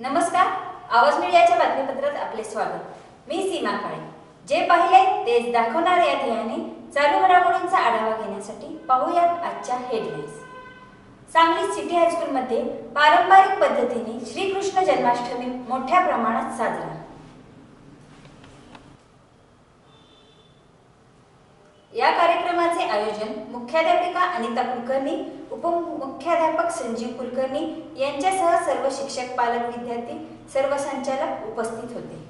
नमस्कार, आवाज मीडियाच्या बातमीपत्रात आपले स्वागत। मी सीमा काळे। जे पाहिले तेच दाखवणार या ध्येयाने चालू घडामोडींचा आढावा घेण्यासाठी पाहूयात आजच्या हेडलाईन्स। सांगली सिटी हायस्कूल मध्ये पारंपरिक पद्धतीने श्रीकृष्ण जन्माष्टमी मोठ्या प्रमाणात साजरा। या कार्यक्रमाचे आयोजन मुख्याध्यापिका अनिता कुलकर्णी, उपमुख्याध्यापक संजीव कुलकर्णी यांच्यासह सर्व शिक्षक, पालक, विद्यार्थी, सर्व संचालक उपस्थित होते।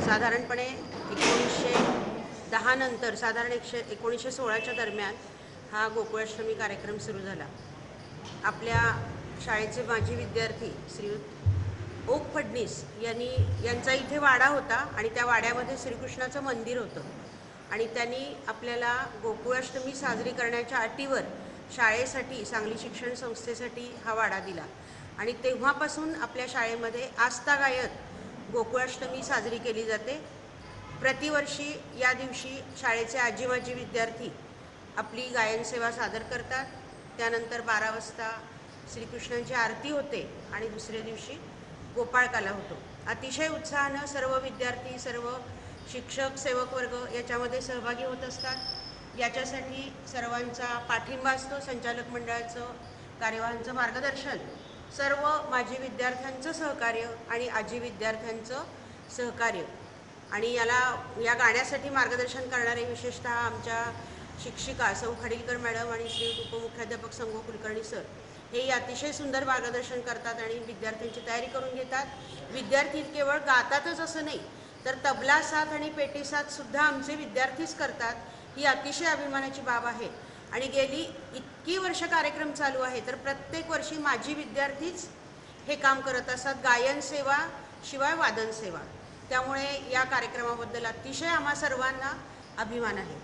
साधारणपणे 1910 नंतर साधारण 1916च्या दरम्यान हा गोकुळाष्टमी कार्यक्रम सुरू झाला। आपल्या शाळेचे माजी विद्यार्थी श्रीयुत ओक फडणीस यांचा इथे वाडा होता आणि त्या वाड्यामध्ये श्रीकृष्णाचं मंदिर होतं आणि त्यांनी आपल्याला गोकुळाष्टमी साजरी करण्याच्या अटीवर शाळेसाठी, सांगली शिक्षण संस्थेसाठी हा वाडा दिला आणि तेव्हापासून आपल्या शाळेमध्ये आस्थागायत गोकुळाष्टमी साजरी केली जाते। प्रतिवर्षी या दिवशी शाळेचे आजी माजी विद्यार्थी आपली गायन सेवा सादर करतात। त्यानंतर 12 वाजता श्रीकृष्णांची आरती होते आणि दुसऱ्या दिवशी गोपाळकाला होतो। अतिशय उत्साहानं सर्व विद्यार्थी, सर्व शिक्षक, सेवक वर्ग याच्यामध्ये सहभागी होत असतात। याच्यासाठी सर्वांचा पाठिंबा असतो, संचालक मंडळाचं, कार्यवाहांचं मार्गदर्शन, सर्व माजी विद्यार्थ्यांचं सहकार्य आणि आजी विद्यार्थ्यांचं सहकार्य आणि या गाण्यासाठी मार्गदर्शन करणारे विशेषतः आमच्या शिक्षिका सौ खडीलकर मॅडम आणि श्री उपमुख्याध्यापक संगो कुलकर्णी सर हे अतिशय सुंदर मार्गदर्शन करतात आणि विद्यार्थ्यांची तयारी करून घेतात। विद्यार्थी केवळ गातातच असं नाही तर तबला साथ आणि पेटी साथ सुद्धा आमचे विद्यार्थीच करतात। ही अतिशय अभिमानाची बाब आहे आणि गेली इतकी वर्ष कार्यक्रम चालू आहे तर प्रत्येक वर्षी माजी विद्यार्थीच हे काम करत असतात, गायन सेवा शिवाय वादन सेवा। त्यामुळे या कार्यक्रमाबद्दल अतिशय आम्हा सर्वांना अभिमान आहे।